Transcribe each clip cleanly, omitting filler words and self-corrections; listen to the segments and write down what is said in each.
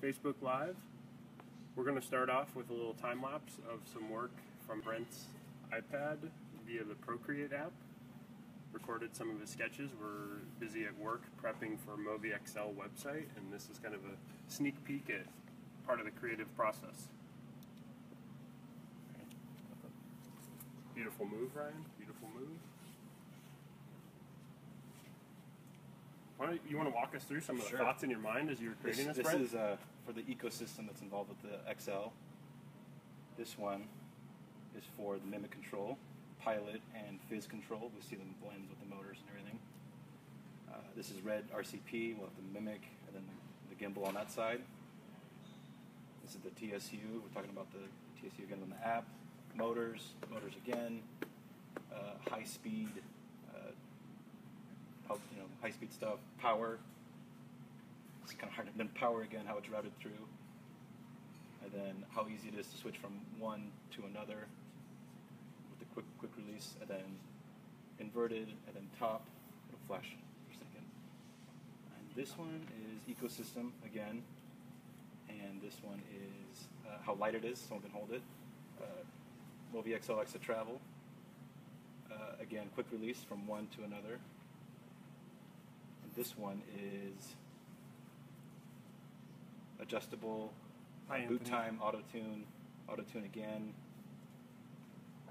Facebook Live. We're going to start off with a little time lapse of some work from Brent's iPad via the Procreate app. Recorded some of his sketches. We're busy at work prepping for MōVI XL website, and this is kind of a sneak peek at part of the creative process. Beautiful move, Ryan. Beautiful move. You want to walk us through some of the thoughts in your mind as you were creating this, Brent? This is for the ecosystem that's involved with the XL. This one is for the Mimic control, pilot, and fizz control. We see them blend with the motors and everything. This is red RCP. We'll have the Mimic and then the Gimbal on that side. This is the TSU. We're talking about the TSU again on the app. Motors again. High speed. High speed stuff. Power. It's kind of hard to then power again, how it's routed through. And then how easy it is to switch from one to another with the quick release, and then inverted, and then top. It'll flash for a second. And this one is ecosystem again, and this one is how light it is, someone can hold it. MōVI XL extra travel. Again, quick release from one to another. And this one is adjustable, boot time, auto-tune again.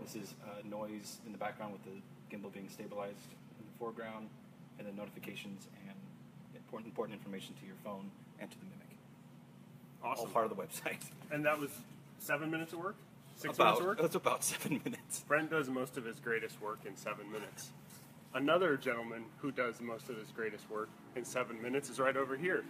This is noise in the background with the gimbal being stabilized in the foreground, and then notifications and important information to your phone and to the Mimic. Awesome. All part of the website. And that was 7 minutes of work? 6 minutes of work? That's about 7 minutes. Brent does most of his greatest work in 7 minutes. Another gentleman who does most of his greatest work in 7 minutes is right over here.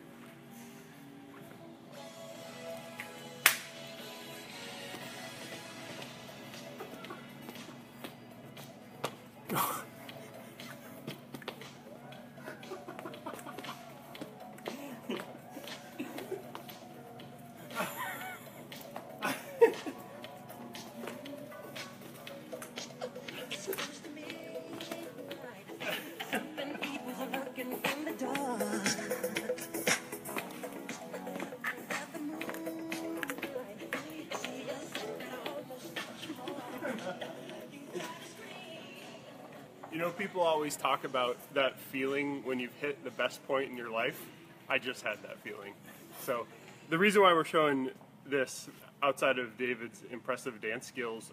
You know, people always talk about that feeling when you've hit the best point in your life. I just had that feeling. So the reason why we're showing this outside of David's impressive dance skills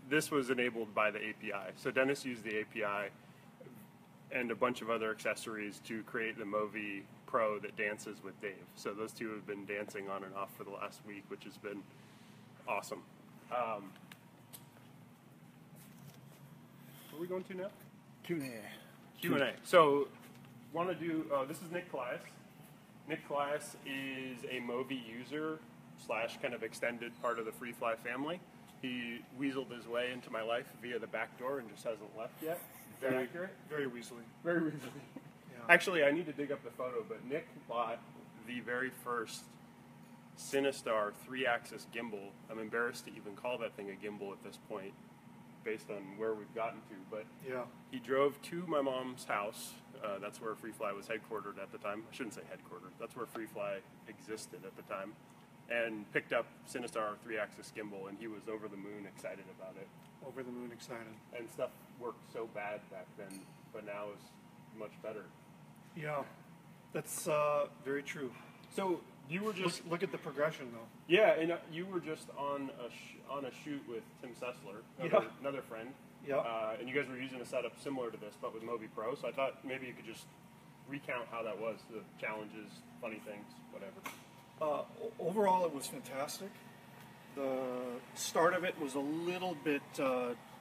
this was enabled by the API. So Dennis used the API and a bunch of other accessories to create the MōVI Pro that dances with Dave. So those two have been dancing on and off for the last week, which has been awesome. Where are we going to now? Q&A. So, want to do, this is Nick Clias. Nick Clias is a MōVI user / kind of extended part of the Freefly family. He weaseled his way into my life via the back door and just hasn't left yet. Is that accurate? Very weaselly. Very weaselly. Yeah. Actually, I need to dig up the photo, but Nick bought the very first Sinistar 3-axis gimbal. I'm embarrassed to even call that thing a gimbal at this point, based on where we've gotten to, but yeah. He drove to my mom's house. That's where Freefly was headquartered at the time. I shouldn't say headquartered. That's where Freefly existed at the time. And picked up Sinistar 3-axis gimbal, and he was over the moon excited about it. Over the moon excited. And stuff worked so bad back then, but now is much better. Yeah, that's very true. So you were just look at the progression, though. Yeah, and you were just on a shoot with Tim Sessler, another friend. Yeah. And you guys were using a setup similar to this, but with MōVI Pro. So I thought maybe you could just recount how that was, the challenges, funny things, whatever. Overall, it was fantastic. The start of it was a little bit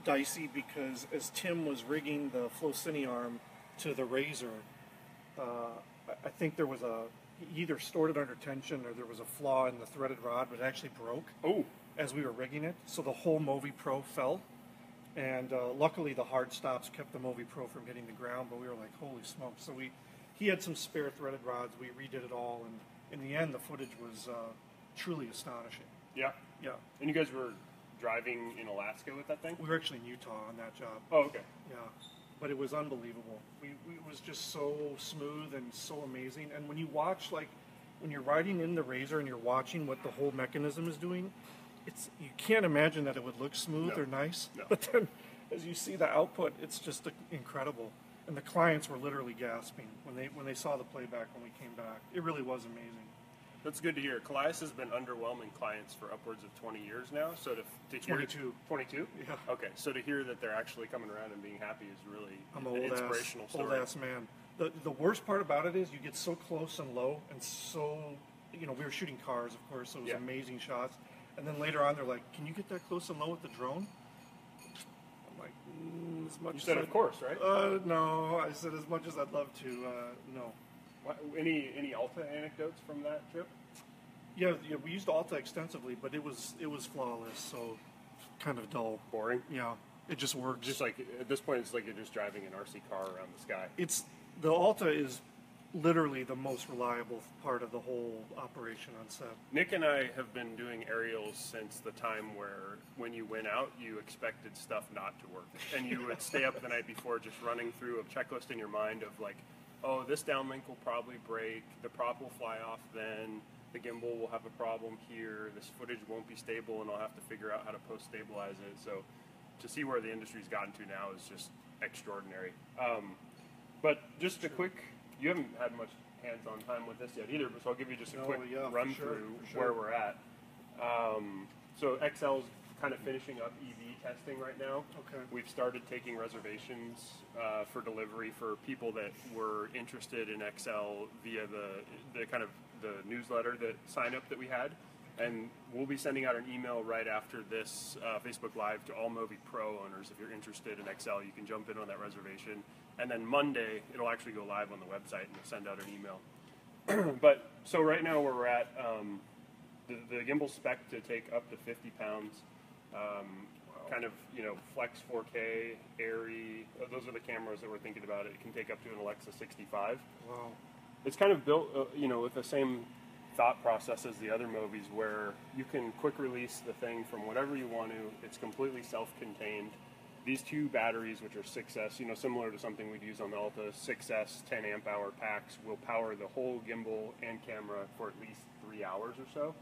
dicey because as Tim was rigging the Flowcine arm to the Razor, I think there was he either stored it under tension or there was a flaw in the threaded rod, but it actually broke as we were rigging it. So the whole MōVI Pro fell. And luckily the hard stops kept the MōVI Pro from hitting the ground, but we were like, holy smokes. So he had some spare threaded rods. We redid it all, and in the end, the footage was truly astonishing. Yeah? Yeah. And you guys were driving in Alaska with that thing? We were actually in Utah on that job. Oh, okay. Yeah. But it was unbelievable. It was just so smooth and so amazing. And when you watch, like, when you're riding in the Razor and you're watching what the whole mechanism is doing, you can't imagine that it would look smooth or nice. No. But then, as you see the output, it's just incredible. And the clients were literally gasping when they saw the playback when we came back. It really was amazing. That's good to hear. Kolias has been underwhelming clients for upwards of 20 years now. So to hear 22. 22? Yeah. Okay. So to hear that they're actually coming around and being happy is really I'm an an inspirational story. old ass man. The worst part about it is you get so close and low and so, we were shooting cars, of course, so it was amazing shots. And then later on, they're like, "Can you get that close and low with the drone?" I'm like, as much You as said, of course, right? No, I said as much as I'd love to, no. Any Alta anecdotes from that trip? Yeah, we used Alta extensively, but it was flawless, so kind of dull. Boring? Yeah, it just works. Just like, at this point, it's like you're just driving an RC car around the sky. The Alta is literally the most reliable part of the whole operation on set. Nick and I have been doing aerials since the time where when you went out, you expected stuff not to work. And you would stay up the night before just running through a checklist in your mind of like, oh, this downlink will probably break, the prop will fly off then, the gimbal will have a problem here, this footage won't be stable and I'll have to figure out how to post-stabilize it. So to see where the industry's gotten to now is just extraordinary. But just a quick, you haven't had much hands-on time with this yet either, so I'll give you just a quick run-through where we're at. So XL's kind of finishing up EV testing right now. Okay. We've started taking reservations for delivery for people that were interested in XL via the kind of the newsletter, the sign-up that we had. And we'll be sending out an email right after this Facebook Live to all MōVI Pro owners. If you're interested in XL, you can jump in on that reservation. And then Monday, it'll actually go live on the website and we'll send out an email. But so right now where we're at, the gimbal spec to take up to 50 pounds, kind of, flex 4K, airy, those are the cameras that we're thinking about. It can take up to an Alexa 65. Wow. It's kind of built, with the same thought process as the other MōVIs where you can quick release the thing from whatever you want to. It's completely self-contained. These two batteries, which are 6S, similar to something we'd use on the Alta, 6S 10 amp hour packs will power the whole gimbal and camera for at least 3 hours or so.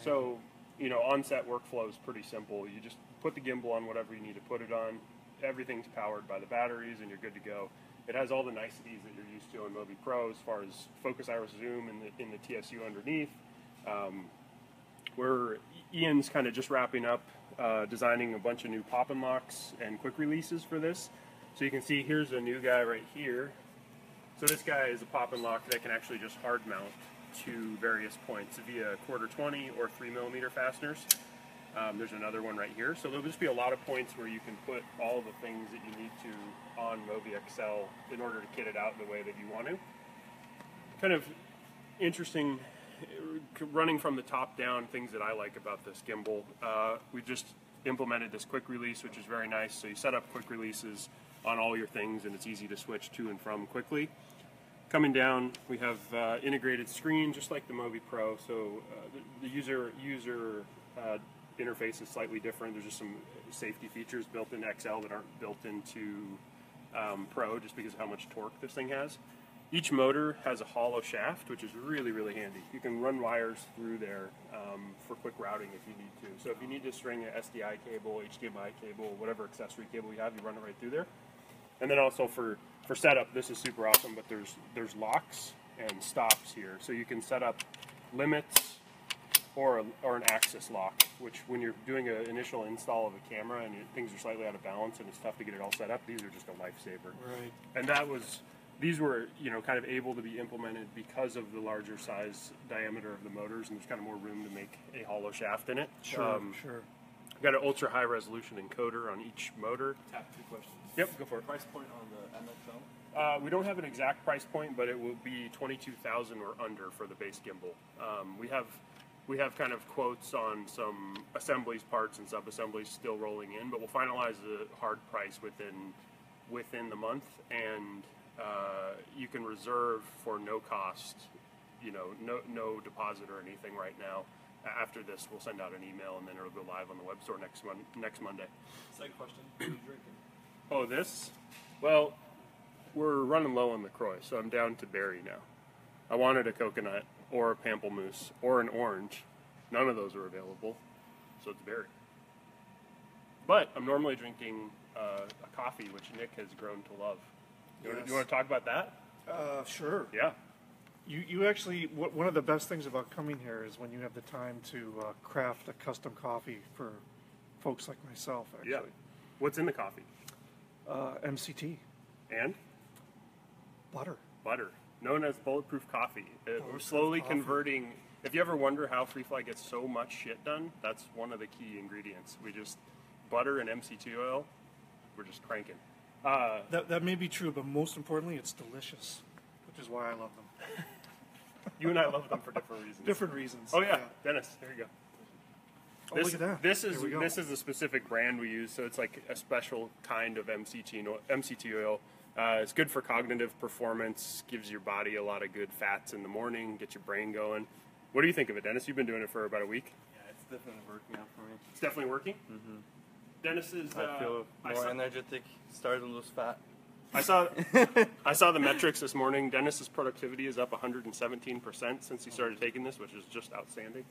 So, on-set workflow is pretty simple. You just put the gimbal on whatever you need to put it on. Everything's powered by the batteries and you're good to go. It has all the niceties that you're used to on MōVI Pro as far as focus, iris, zoom in the TSU underneath. Ian's kind of just wrapping up designing a bunch of new pop-and locks and quick releases for this. So you can see here's a new guy right here. So this guy is a pop-and lock that can actually just hard mount to various points via 1/4-20 or 3mm fasteners. There's another one right here. So there'll just be a lot of points where you can put all the things that you need to on MōVI XL in order to kit it out the way that you want to. Kind of interesting, running from the top down, things that I like about this gimbal. We just implemented this quick release, which is very nice. So you set up quick releases on all your things and it's easy to switch to and from quickly. Coming down, we have integrated screen, just like the MōVI Pro. So the user interface is slightly different. There's just some safety features built in XL that aren't built into Pro, just because of how much torque this thing has. Each motor has a hollow shaft, which is really, really handy. You can run wires through there for quick routing if you need to. So if you need to string an SDI cable, HDMI cable, whatever accessory cable you have, you run it right through there. And then also for setup, this is super awesome, but there's locks and stops here. So you can set up limits or an axis lock, which when you're doing an initial install of a camera and things are slightly out of balance and it's tough to get it all set up, these are just a lifesaver. Right. And these were, kind of able to be implemented because of the larger size diameter of the motors, and there's kind of more room to make a hollow shaft in it. Sure. We've got an ultra high resolution encoder on each motor. Tap 2 questions. Yep, go for it. Price point on the MXL? We don't have an exact price point, but it will be $22,000 or under for the base gimbal. We have kind of quotes on some assemblies, parts, and sub-assemblies still rolling in, but we'll finalize the hard price within the month, and you can reserve for no cost, no deposit or anything right now. After this, we'll send out an email, and then it'll go live on the web store next Monday. Second question, what are you drinking? Oh, this? Well, we're running low on LaCroix, so I'm down to berry now. I wanted a coconut, or a pamplemousse, or an orange. None of those are available, so it's berry. But I'm normally drinking a coffee, which Nick has grown to love. You want to talk about that? Sure. Yeah. You actually, one of the best things about coming here is when you have the time to craft a custom coffee for folks like myself, actually. Yeah. What's in the coffee? MCT. And? Butter. Butter. Known as Bulletproof Coffee. We're slowly Coffee. converting. If you ever wonder how Freefly gets so much shit done, that's one of the key ingredients. We just, butter and MCT oil, we're just cranking. That may be true, but most importantly, it's delicious, which is why I love them. You and I love them for different reasons. Different reasons. Oh yeah, Dennis, there you go. Oh, look at that. This There we go. is a specific brand we use, so it's like a special kind of MCT oil. It's good for cognitive performance, gives your body a lot of good fats in the morning, get your brain going. What do you think of it, Dennis? You've been doing it for about a week. Yeah, it's definitely working out for me. It's definitely working. Mm-hmm. Dennis is. I feel more energetic, started to lose fat. I saw the metrics this morning. Dennis's productivity is up 117% since he started taking this, which is just outstanding.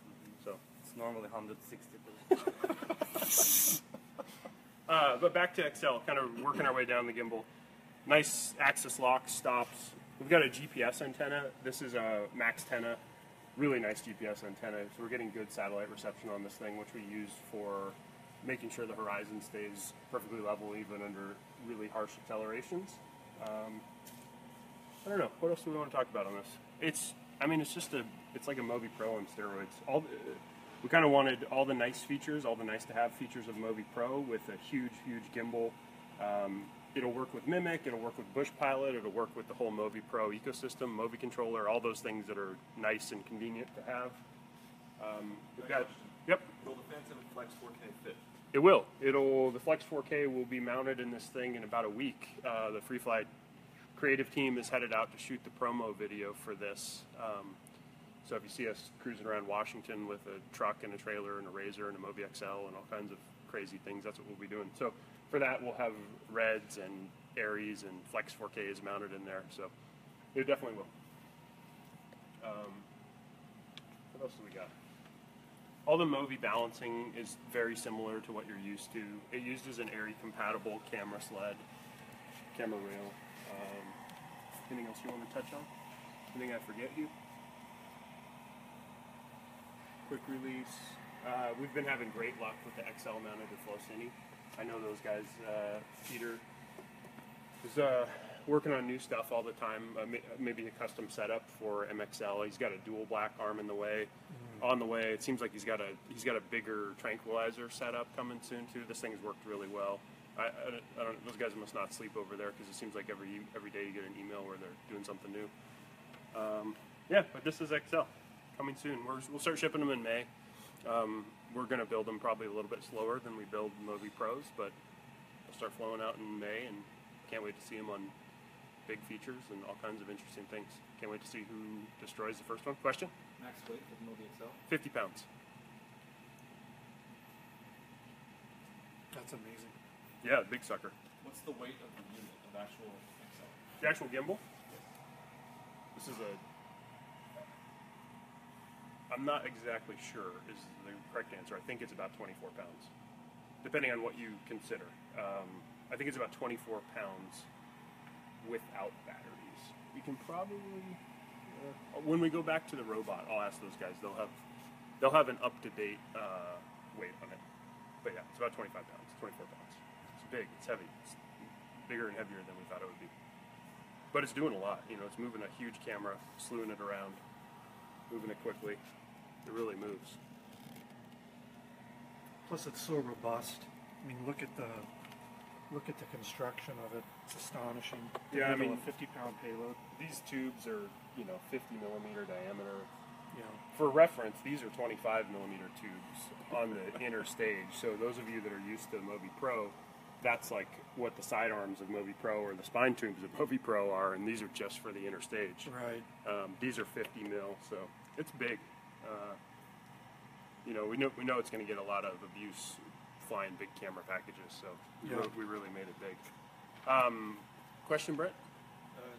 So It's normally 160%. but back to XL, kind of working our way down the gimbal. Nice axis lock, stops. We've got a GPS antenna. This is a Max 10, really nice GPS antenna. So we're getting good satellite reception on this thing, which we use for making sure the horizon stays perfectly level even under really harsh accelerations. I don't know. What else do we want to talk about on this? It's like a MōVI Pro on steroids. We kind of wanted all the nice features, all the nice to have features of MōVI Pro with a huge, huge gimbal. It'll work with Mimic, it'll work with Bush Pilot, it'll work with the whole MōVI Pro ecosystem, MōVI controller, all those things that are nice and convenient to have. Yep. Will the Phantom Flex 4K fit? It will. The Flex 4K will be mounted in this thing in about a week. The Freefly creative team is headed out to shoot the promo video for this. So if you see us cruising around Washington with a truck and a trailer and a Razor and a MōVI XL and all kinds of crazy things, that's what we'll be doing. So for that, we'll have Reds and Aries and Flex 4Ks mounted in there. So it definitely will. What else do we got? All the MōVI balancing is very similar to what you're used to. It uses an ARRI compatible camera sled, camera rail. Anything else you want to touch on? Anything I forget you? Quick release. We've been having great luck with the XL mounted to Flowcine. I know those guys. Peter is working on new stuff all the time. Maybe a custom setup for MXL. He's got a dual black arm in the way. On the way, it seems like he's got a bigger tranquilizer setup coming soon too. This thing's worked really well. I don't. Those guys must not sleep over there because it seems like every day you get an email where they're doing something new. Yeah, but this is XL coming soon. We'll start shipping them in May. We're going to build them probably a little bit slower than we build MōVI Pros, but they'll start flowing out in May, and can't wait to see them on big features and all kinds of interesting things. Can't wait to see who destroys the first one. Question? Max weight for the MōVI XL? 50 pounds. That's amazing. Yeah, big sucker. What's the weight of the unit, of actual XL? The actual gimbal? This is I'm not exactly sure is the correct answer. I think it's about 24 pounds, depending on what you consider. I think it's about 24 pounds without batteries. You can probably, when we go back to the robot, I'll ask those guys. They'll have an up-to-date weight on it. But yeah, it's about 25 pounds, 24 pounds. It's big, it's heavy. It's bigger and heavier than we thought it would be. But it's doing a lot. You know, it's moving a huge camera, slewing it around, moving it quickly. It really moves. Plus, it's so robust. I mean, look at the construction of it. It's astonishing. Yeah, I mean, a 50-pound payload. These tubes are, 50 millimeter diameter. Yeah. For reference, these are 25 millimeter tubes on the inner stage. So those of you that are used to MōVI Pro, that's like what the sidearms of MōVI Pro or the spine tubes of MōVI Pro are, and these are just for the inner stage. Right. These are 50 mil, so it's big. We know it's going to get a lot of abuse flying big camera packages, so we really made it big. Question, Brett?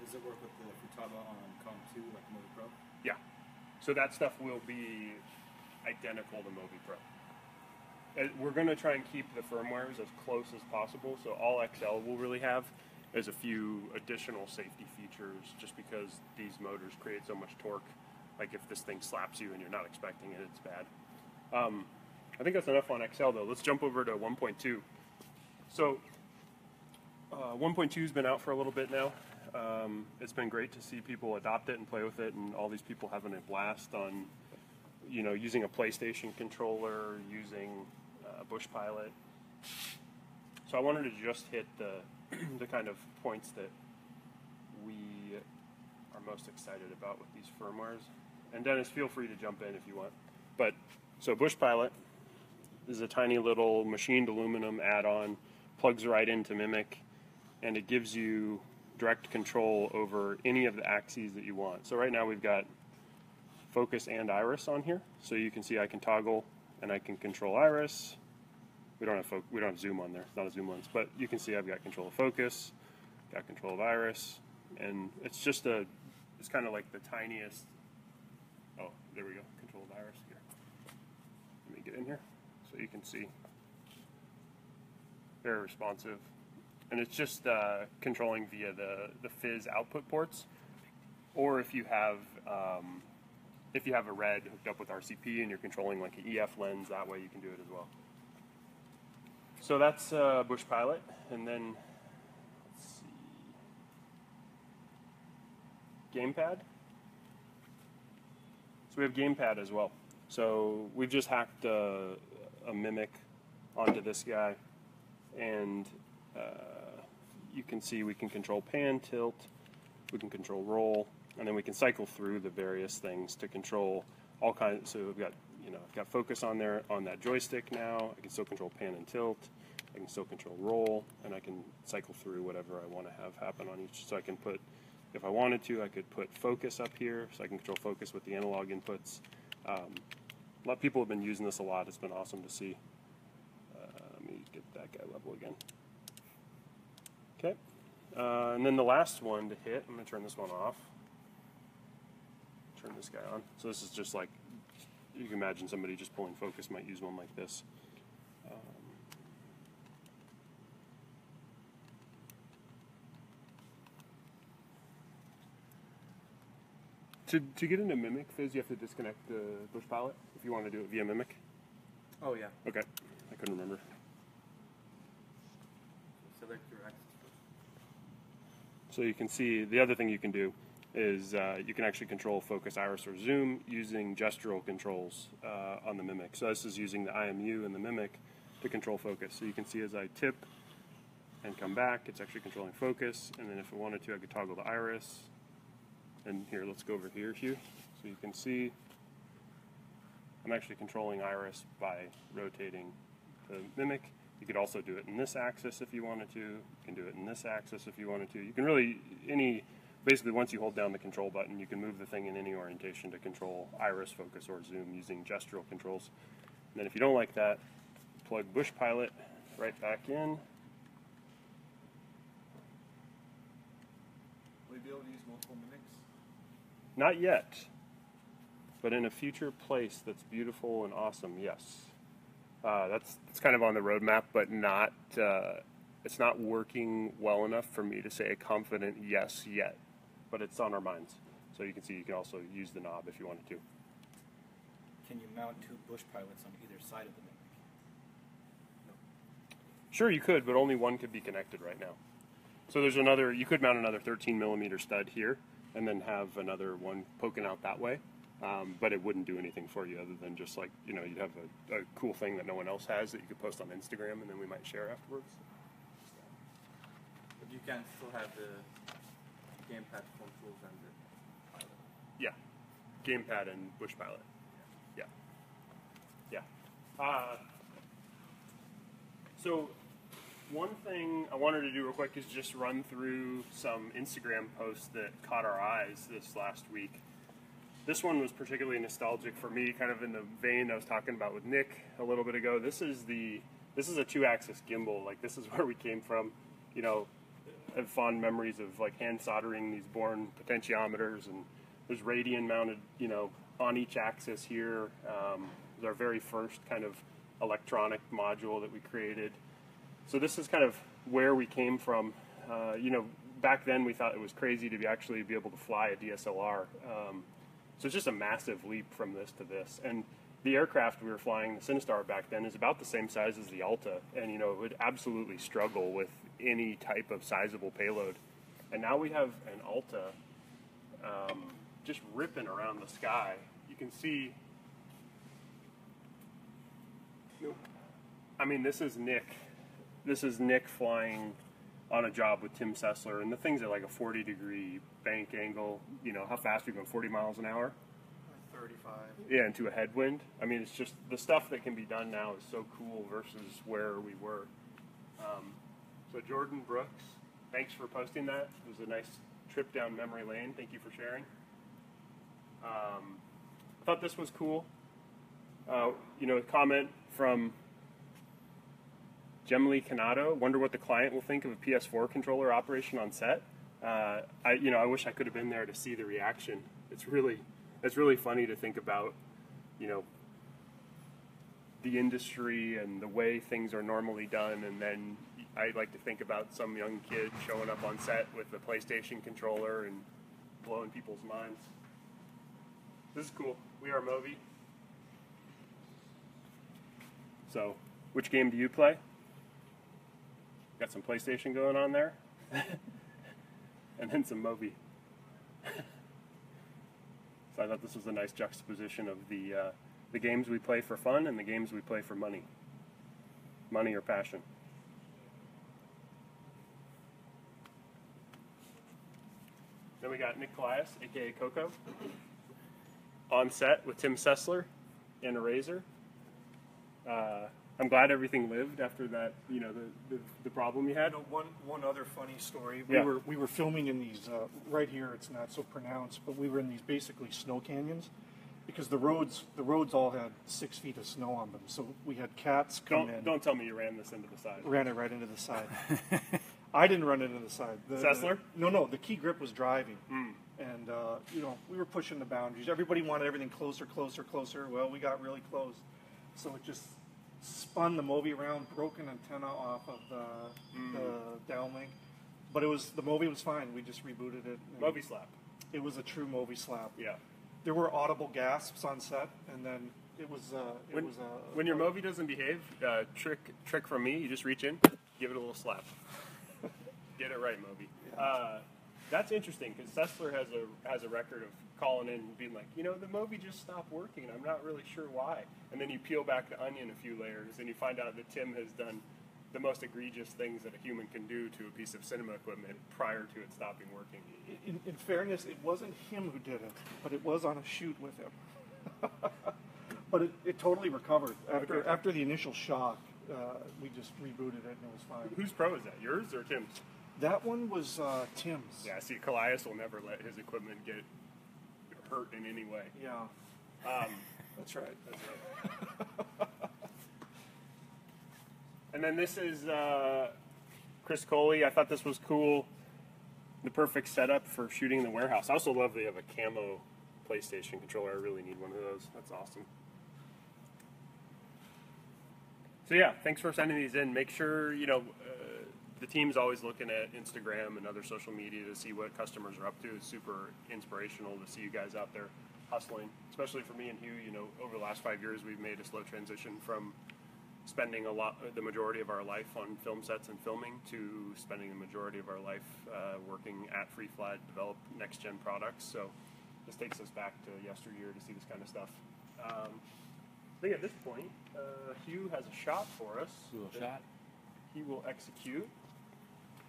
Does it work with the Futaba on Com 2 like MōVI Pro? Yeah. So that stuff will be identical to MōVI Pro. We're going to try and keep the firmwares as close as possible, so all XL will really have is a few additional safety features just because these motors create so much torque. Like if this thing slaps you and you're not expecting it, it's bad. I think that's enough on XL though. Let's jump over to 1.2. So 1.2 has been out for a little bit now. It's been great to see people adopt it and play with it, and all these people having a blast on, you know, using a PlayStation controller, using Bush Pilot. So I wanted to just hit the kind of points that we are most excited about with these firmwares. And Dennis, feel free to jump in if you want. But so Bush Pilot is a tiny little machined aluminum add-on, plugs right into Mimic, and it gives you direct control over any of the axes that you want. So right now we've got focus and iris on here, so you can see I can toggle and I can control iris. We don't have zoom on there. It's not a zoom lens, but you can see I've got control of focus, got control of iris, and it's just it's kind of like the tiniest. Oh, there we go. Control of iris here. Let me get in here so you can see. Very responsive, and it's just controlling via the fizz output ports, or if you have a red hooked up with RCP and you're controlling like an EF lens, that way you can do it as well. So that's Bush Pilot, and then let's see, Gamepad. So we have Gamepad as well. So we've just hacked a Mimic onto this guy, and you can see we can control pan, tilt, we can control roll, and then we can cycle through the various things to control all kinds. So we've got, you know, I've got focus on there on that joystick now. I can still control pan and tilt. I can still control roll, and I can cycle through whatever I want to have happen on each. So I can put, if I wanted to, I could put focus up here, so I can control focus with the analog inputs. A lot of people have been using this a lot. It's been awesome to see. Let me get that guy level again. Okay, and then the last one to hit, I'm going to turn this one off. Turn this guy on. So this is just like, you can imagine somebody just pulling focus might use one like this. To get into Mimic Fizz, you have to disconnect the Bush Pilot if you want to do it via Mimic. Oh yeah. Okay, I couldn't remember. Select your axis first. So you can see the other thing you can do is you can actually control focus, iris, or zoom using gestural controls on the Mimic. So this is using the IMU and the Mimic to control focus. So you can see as I tip and come back, it's actually controlling focus. And then if I wanted to, I could toggle the iris. And here, let's go over here, Hugh. So you can see I'm actually controlling iris by rotating the Mimic. You could also do it in this axis if you wanted to. You can do it in this axis if you wanted to. You can really, basically once you hold down the control button, you can move the thing in any orientation to control iris, focus, or zoom using gestural controls. And then if you don't like that, plug Bush Pilot right back in. Will you be able to use multiple Mimics? Not yet, but in a future place that's beautiful and awesome, yes. That's kind of on the roadmap, but not. It's not working well enough for me to say a confident yes yet, but it's on our minds. So you can see you can also use the knob if you wanted to. Can you mount two Bush Pilots on either side of the Mimic? No. Sure, you could, but only one could be connected right now. So there's another. You could mount another 13mm stud here, and then have another one poking out that way. But it wouldn't do anything for you other than just like, you know, you'd have a cool thing that no one else has that you could post on Instagram and then we might share afterwards. But you can still have the gamepad controls and the pilot. Yeah. Gamepad and Bush Pilot. Yeah. So one thing I wanted to do real quick is just run through some Instagram posts that caught our eyes this last week. This one was particularly nostalgic for me, kind of in the vein I was talking about with Nick a little bit ago. This is a 2-axis gimbal. Like, this is where we came from. You know, I have fond memories of like hand soldering these Bourne potentiometers, and there's radian mounted, you know, on each axis here is our very first kind of electronic module that we created. So this is kind of where we came from. You know, back then we thought it was crazy to actually be able to fly a DSLR. So it's just a massive leap from this to this. And the aircraft we were flying, the Cinestar back then, is about the same size as the Alta, and you know, it would absolutely struggle with any type of sizable payload. And now we have an Alta just ripping around the sky. You can see, I mean, this is Nick. This is Nick flying on a job with Tim Sessler, and the thing's at like a 40-degree bank angle. You know, how fast are you going? 40 miles an hour? 35. Yeah, into a headwind. I mean, it's just the stuff that can be done now is so cool versus where we were. So Jordan Brooks, thanks for posting that. It was a nice trip down memory lane. Thank you for sharing. I thought this was cool. You know, a comment from Gemily Canado. Wonder what the client will think of a PS4 controller operation on set. I wish I could have been there to see the reaction. It's really funny to think about, you know, the industry and the way things are normally done, and then I like to think about some young kid showing up on set with the PlayStation controller and blowing people's minds. This is cool. We are MōVI. So, which game do you play? Got some PlayStation going on there, and then some MōVI. So I thought this was a nice juxtaposition of the games we play for fun and the games we play for money or passion. Then we got Nick Colias, aka Coco, on set with Tim Sessler and a Razor. I'm glad everything lived after that, you know, the problem you had. You know, one other funny story. Yeah. We were filming in these right here. It's not so pronounced, but we were in these basically snow canyons because the roads all had 6 feet of snow on them. So we had cats come in. Don't tell me you ran this into the side. Ran it right into the side. I didn't run it into the side. Sessler? No. The key grip was driving, and you know, we were pushing the boundaries. Everybody wanted everything closer. Well, we got really close, so it just spun the MōVI around, broke an antenna off of the downlink, but the MōVI was fine. We just rebooted it. MōVI slap. It was a true MōVI slap. Yeah. There were audible gasps on set, and then it was. When your MōVI doesn't behave, trick from me. You just reach in, give it a little slap. Get it right, MōVI. Yeah. That's interesting because Sessler has a record of calling in and being like, you know, the MōVI just stopped working, and I'm not really sure why. And then you peel back the onion a few layers, and you find out that Tim has done the most egregious things that a human can do to a piece of cinema equipment prior to it stopping working. In fairness, it wasn't him who did it, but it was on a shoot with him. But it totally recovered. After the initial shock, we just rebooted it and it was fine. Whose pro is that, yours or Tim's? That one was Tim's. Yeah, see, Colias will never let his equipment get hurt in any way. Yeah. That's right. And then this is Chris Koli. I thought this was cool. The perfect setup for shooting in the warehouse. I also love they have a camo PlayStation controller. I really need one of those. That's awesome. So yeah, thanks for sending these in. Make sure, you know, the team's always looking at Instagram and other social media to see what customers are up to. It's super inspirational to see you guys out there hustling, especially for me and Hugh. You know, over the last 5 years, we've made a slow transition from spending the majority of our life on film sets and filming to spending the majority of our life working at Freefly to develop next-gen products. So this takes us back to yesteryear to see this kind of stuff. I think at this point, Hugh has a shot for us. A little shot. He will execute.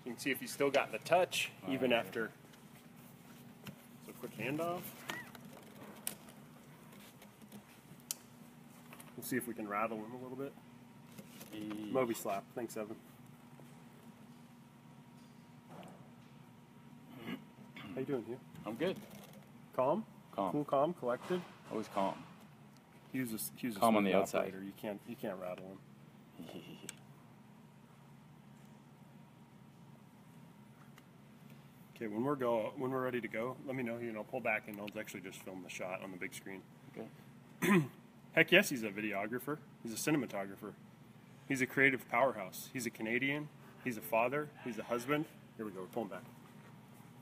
You can see if he's still got the touch, even after. So quick handoff. We'll see if we can rattle him a little bit. MōVI slap. Thanks, Evan. How you doing, Hugh? I'm good. Calm? Calm. Cool, calm, collected? Always calm. Hugh's a calm on the smooth outside. operator. You can't rattle him. Okay, when we're ready to go, let me know, I'll pull back and I'll actually just film the shot on the big screen. Good. Heck yes, he's a videographer. He's a cinematographer. He's a creative powerhouse. He's a Canadian. He's a father. He's a husband. Here we go. We're pulling back.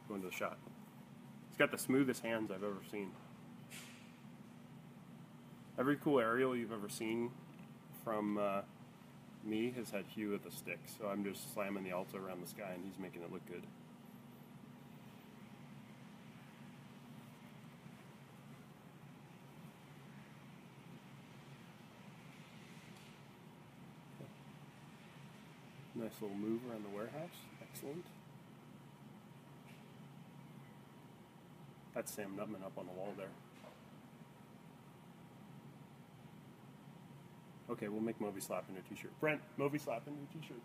Going to the shot. He's got the smoothest hands I've ever seen. Every cool aerial you've ever seen from me has had Hugh with a stick. So I'm just slamming the Alta around the sky and he's making it look good. Nice little move around the warehouse. Excellent. That's Sam Nutman up on the wall there. Okay, we'll make MōVI slap into a t-shirt. Brent, MōVI slap into a t-shirt.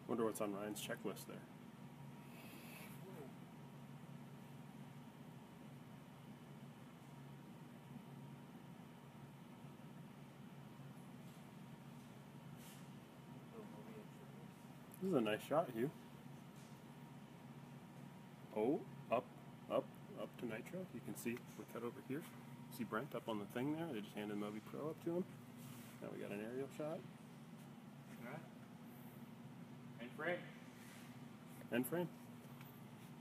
Wonder what's on Ryan's checklist there. This is a nice shot, Hugh. Oh, up to nitro. You can see we're cut over here. See Brent up on the thing there. They just handed MōVI Pro up to him. Now we got an aerial shot. Alright. And frame. End frame.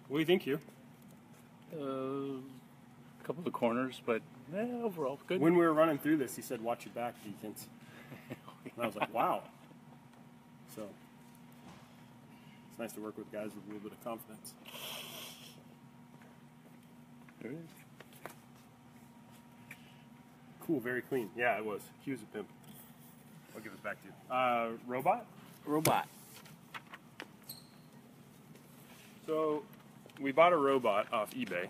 What do you think, Hugh? A couple of corners, but overall good. When we were running through this, he said, "Watch your back, Deacons." And I was like, "Wow." So it's nice to work with guys with a little bit of confidence. There it is. Cool, very clean. Yeah, it was. Hugh's a pimp. I'll give it back to you. Robot? Robot. So we bought a robot off eBay.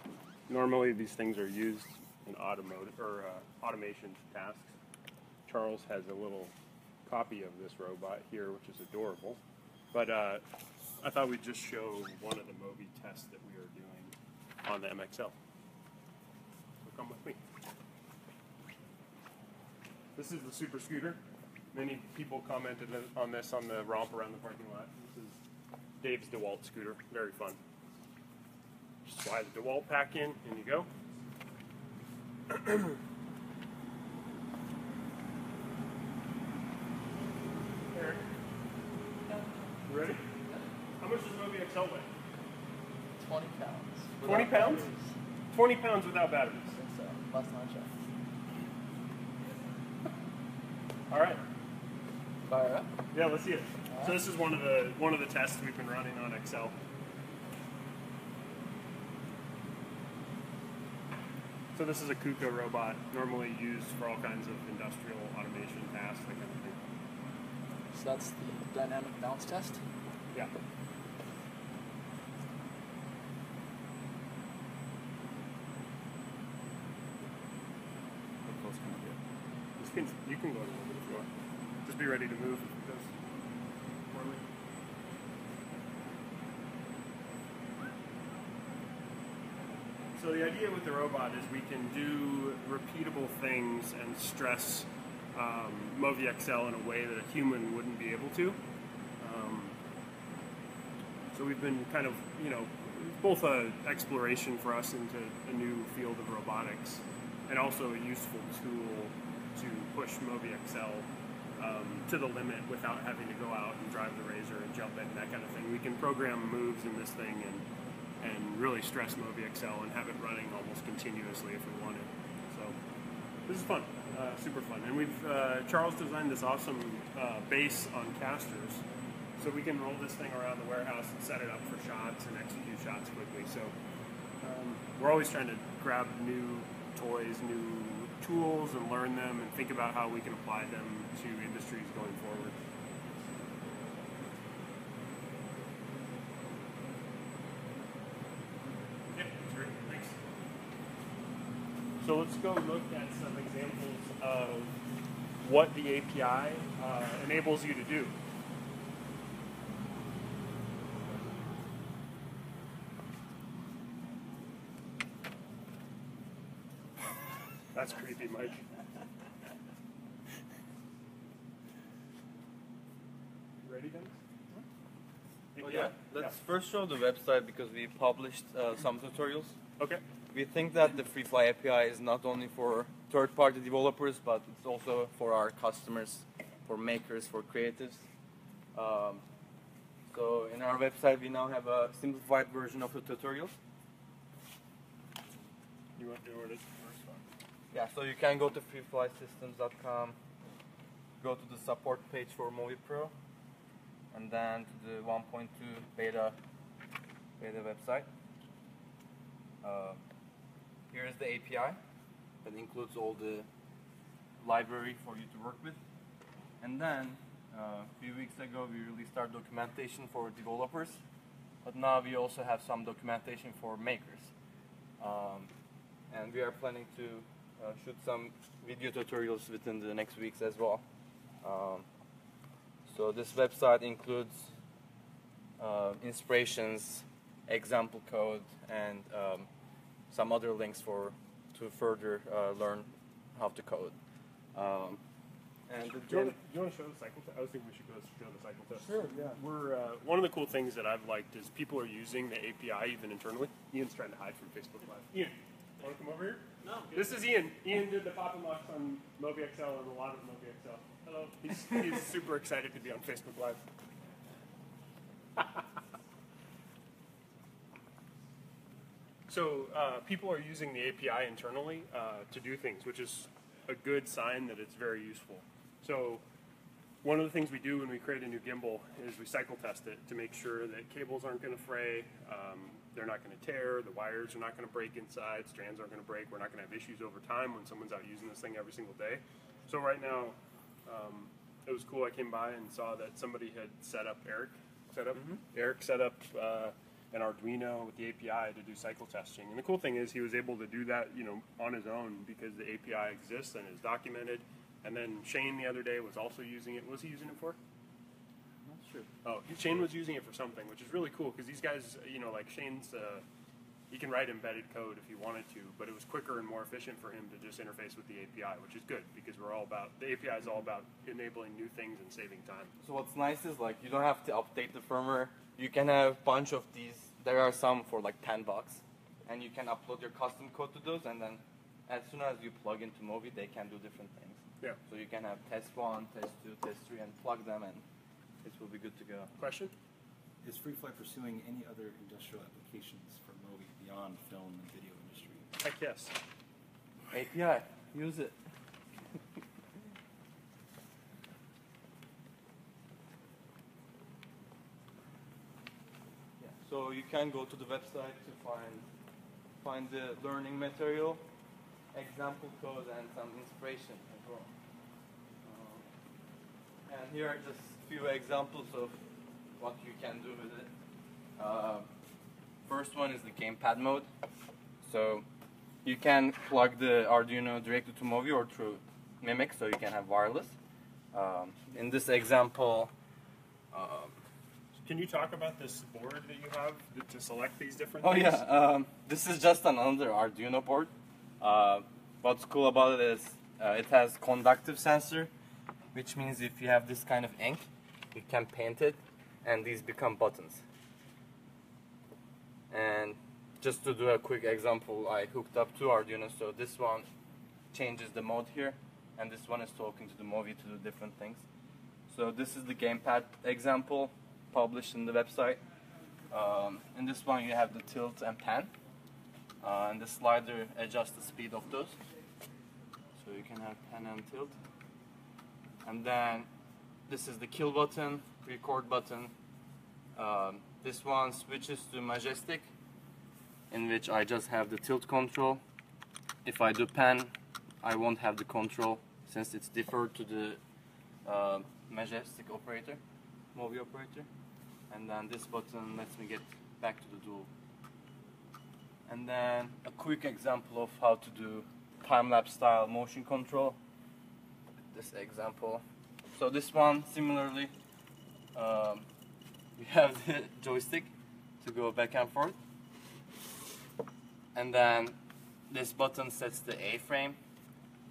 Normally these things are used in automotive or automation tasks. Charles has a little copy of this robot here, which is adorable. But I thought we'd just show one of the MōVI tests that we are doing on the MXL. So come with me. This is the super scooter. Many people commented on this on the romp around the parking lot. This is Dave's DeWalt scooter. Very fun. Just slide the DeWalt pack in, and you go. Eric, you ready? How much does MōVI XL weigh? 20 pounds. 20 Without pounds? batteries. 20 pounds without batteries. I think so. Last time I checked. All right. Fire up. Yeah, let's see it. So this is one of the tests we've been running on XL. So this is a KUKA robot, normally used for all kinds of industrial automation tasks, that kind of thing. So that's the dynamic bounce test. Yeah. How close can you get? You can go a little bit if you want. Just be ready to move if it goes poorly. So the idea with the robot is we can do repeatable things and stress MōVI XL in a way that a human wouldn't be able to. So we've been kind of, both an exploration for us into a new field of robotics and also a useful tool to push MōVI XL to the limit without having to go out and drive the razor and jump in, that kind of thing. We can program moves in this thing and really stress MōVI XL and have it running almost continuously if we wanted. So this is fun, super fun. And we've Charles designed this awesome base on casters, so we can roll this thing around the warehouse and set it up for shots and execute shots quickly. So we're always trying to grab new toys, new tools, and learn them and think about how we can apply them to industries going forward. Yeah, that's great. Thanks. So let's go look at some examples of what the API enables you to do. That's creepy, Mike. things? Oh yeah, let's first show the website because we published some tutorials. Okay. We think that the Freefly API is not only for third-party developers, but it's also for our customers, for makers, for creatives. So in our website, we now have a simplified version of the tutorials. You want to do it first one? Yeah, so you can go to freeflysystems.com, go to the support page for MōVI Pro, and then to the 1.2 beta website. Here is the API that includes all the library for you to work with. And then a few weeks ago we released our documentation for developers, but now we also have some documentation for makers. And we are planning to shoot some video tutorials within the next weeks as well. So this website includes inspirations, example code, and some other links to further learn how to code. And Do you want to show the cycle test? I was thinking we should go show the cycle test. Sure, yeah. We're one of the cool things that I've liked is people are using the API even internally. Ian's trying to hide from Facebook Live. Ian, want to come over here? No. This is Ian. Ian did the pop and locks on MōVI XL and a lot of MōVI XL. Hello. He's super excited to be on Facebook Live. So people are using the API internally to do things, which is a good sign that it's very useful. So one of the things we do when we create a new gimbal is we cycle test it to make sure that cables aren't going to fray, they're not going to tear, the wires are not going to break inside, strands aren't going to break, we're not going to have issues over time when someone's out using this thing every single day. So right now, it was cool, I came by and saw that somebody had Eric set up an Arduino with the API to do cycle testing. And the cool thing is he was able to do that, on his own because the API exists and is documented. And then Shane the other day was also using it. What was he using it for? Not sure. Oh, Shane was using it for something, which is really cool because these guys, like Shane's, he can write embedded code if he wanted to, but it was quicker and more efficient for him to just interface with the API, which is good because the API is all about enabling new things and saving time. So what's nice is you don't have to update the firmware. You can have a bunch of these. There are some for like $10, and you can upload your custom code to those, and then as soon as you plug into MōVI, they can do different things. Yeah. So you can have test 1, test 2, test 3, and plug them, and it will be good to go. Question? Is Freefly pursuing any other industrial applications for MōVI beyond film and video industry? Heck yes. API, use it. So you can go to the website to find the learning material, example code, and some inspiration as well. And here are just a few examples of what you can do with it. First one is the Gamepad mode. So you can plug the Arduino directly to MōVI or through Mimic, so you can have wireless. In this example, Can you talk about this board that you have to select these different oh things? yeah, this is just another Arduino board. What's cool about it is it has conductive sensor, which means if you have this kind of ink, you can paint it, and these become buttons. And just to do a quick example, I hooked up two Arduinos, so this one changes the mode here, and this one is talking to the MōVI to do different things. So this is the Gamepad example published in the website. In this one you have the tilt and pan, and the slider adjusts the speed of those. So you can have pan and tilt. And then this is the kill button, record button. This one switches to majestic, in which I just have the tilt control. If I do pan, I won't have the control since it's deferred to the majestic operator, MōVI operator. And then this button lets me get back to the dual. And then a quick example of how to do time-lapse style motion control. This example. So this one, similarly, we have the joystick to go back and forth. And then this button sets the A frame.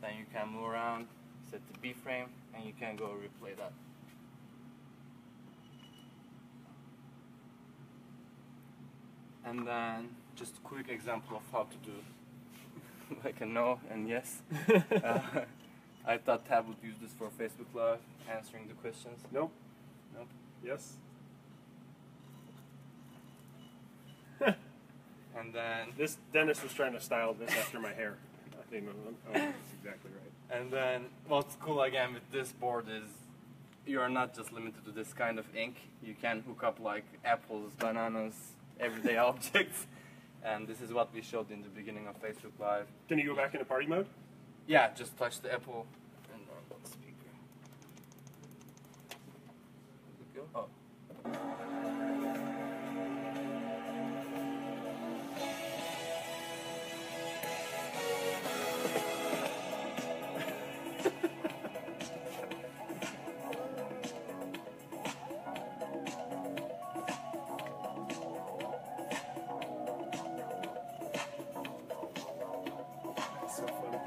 Then you can move around, set the B frame, and you can go replay that. And then just a quick example of how to do like a no and yes. I thought Tab would use this for Facebook Live, answering the questions. Nope. Nope. Yes. And then This Dennis was trying to style this after my hair. I think that's exactly right. And then what's cool again with this board is you are not just limited to this kind of ink. You can hook up like apples, bananas, everyday objects. And this is what we showed in the beginning of Facebook Live. Can you go back into party mode? Yeah, just touch the apple and on the speaker. There we go. Oh. So funny.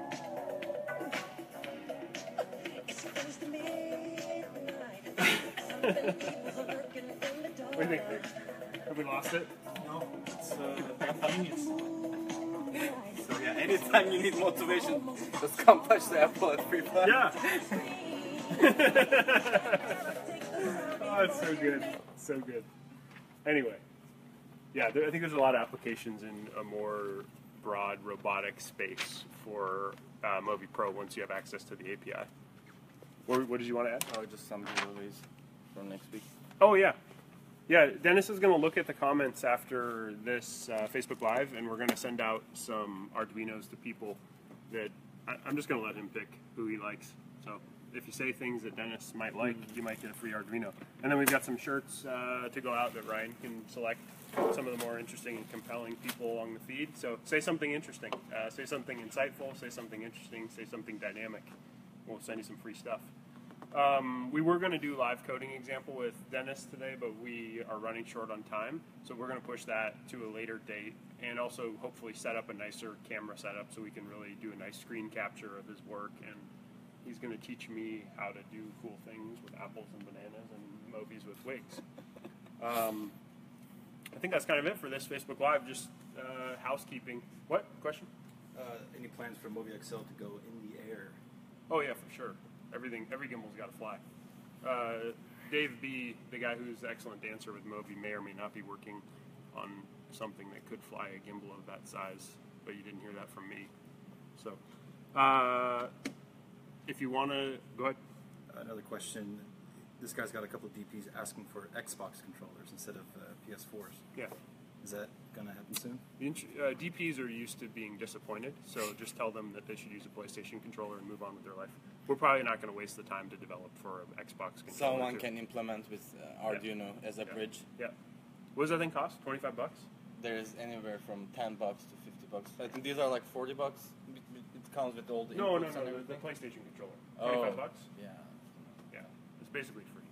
What do you think, Nick? Have we lost it? No, it's genius. So yeah, anytime you need motivation, just come touch the apple at Freefly. Yeah. Oh, it's so good. So good. Anyway, yeah, I think there's a lot of applications in a more broad robotic space for MōVI Pro once you have access to the API. What did you want to add? Oh, just some giveaways for next week. Oh, yeah. Yeah, Dennis is going to look at the comments after this Facebook Live, and we're going to send out some Arduinos to people that I'm just going to let him pick who he likes. So if you say things that Dennis might like, you might get a free Arduino. And then we've got some shirts to go out that Ryan can select some of the more interesting and compelling people along the feed. So say something interesting, say something insightful, say something interesting, say something dynamic. We'll send you some free stuff. We were going to do live coding example with Dennis today, but we are running short on time, so we're going to push that to a later date, and also hopefully set up a nicer camera setup so we can really do a nice screen capture of his work, and he's going to teach me how to do cool things with apples and bananas and MōVIs with wigs. I think that's kind of it for this Facebook Live, just housekeeping. What? Question? Any plans for MōVI XL to go in the air? Oh yeah, for sure. Every gimbal's got to fly. Dave B., the guy who's an excellent dancer with MōVI, may or may not be working on something that could fly a gimbal of that size, but you didn't hear that from me. So, if you want to, go ahead. Another question. This guy's got a couple of DPs asking for Xbox controllers instead of PS4s. Yeah. Is that going to happen soon? DPs are used to being disappointed, so just tell them that they should use a PlayStation controller and move on with their life. We're probably not going to waste the time to develop for an Xbox controller. Someone can implement with Arduino as a bridge. Yeah. What does that thing cost? $25? There's anywhere from $10 to $50. I think these are like $40. It comes with all the No, inputs and the everything. PlayStation controller. $25? Yeah. Yeah. It's basically free.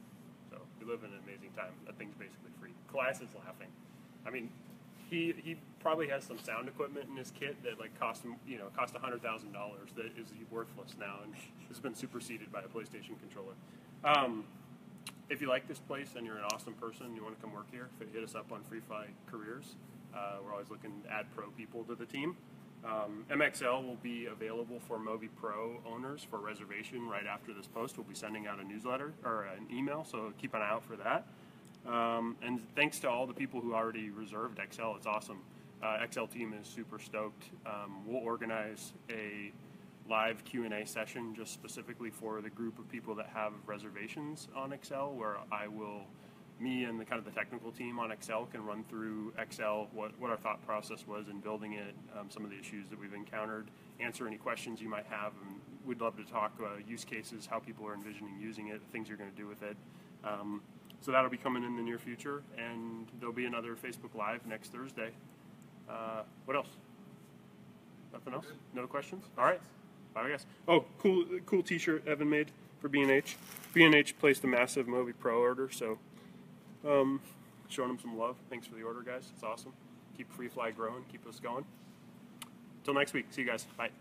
So we live in an amazing time. That thing's basically free. Class is laughing. I mean, he probably has some sound equipment in his kit that like cost $100,000 that is worthless now and has been superseded by a PlayStation controller. If you like this place and you're an awesome person and you want to come work here, hit us up on Freefly Careers. We're always looking to add pro people to the team. MXL will be available for MōVI Pro owners for reservation right after this post. We'll be sending out a newsletter or an email, so keep an eye out for that. And thanks to all the people who already reserved XL. It's awesome. XL team is super stoked. We'll organize a live Q&A session just specifically for the group of people that have reservations on XL, where me and the kind of the technical team on XL can run through XL, what our thought process was in building it, some of the issues that we've encountered, answer any questions you might have, and we'd love to talk use cases, how people are envisioning using it, things you're going to do with it. So that'll be coming in the near future, and there'll be another Facebook Live next Thursday. What else? Nothing else? No questions? All right. Bye, guys. Oh, cool T-shirt Evan made for B&H. B&H placed a massive MōVI Pro order, so showing them some love. Thanks for the order, guys. It's awesome. Keep Freefly growing. Keep us going. Till next week. See you guys. Bye.